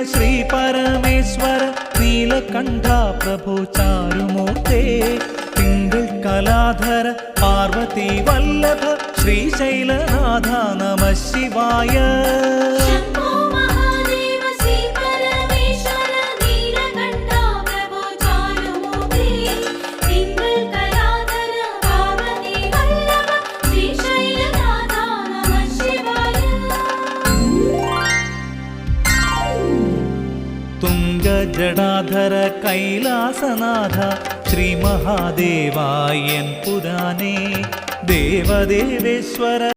ശ്രീ പരമേശ്വര നീലകണ്ഠ പ്രഭു ചാരുമൂർത്തേ തിങ്കൾ കലാധര പാർവതി വല്ലഭ ശ്രീശൈലനാഥ നമഃ ശിവായ. തുംഗജടാധര കൈലാസനാഥ ശ്രീ മഹാദേവായൻ പുരാനേ ദേവദേവേശ്വര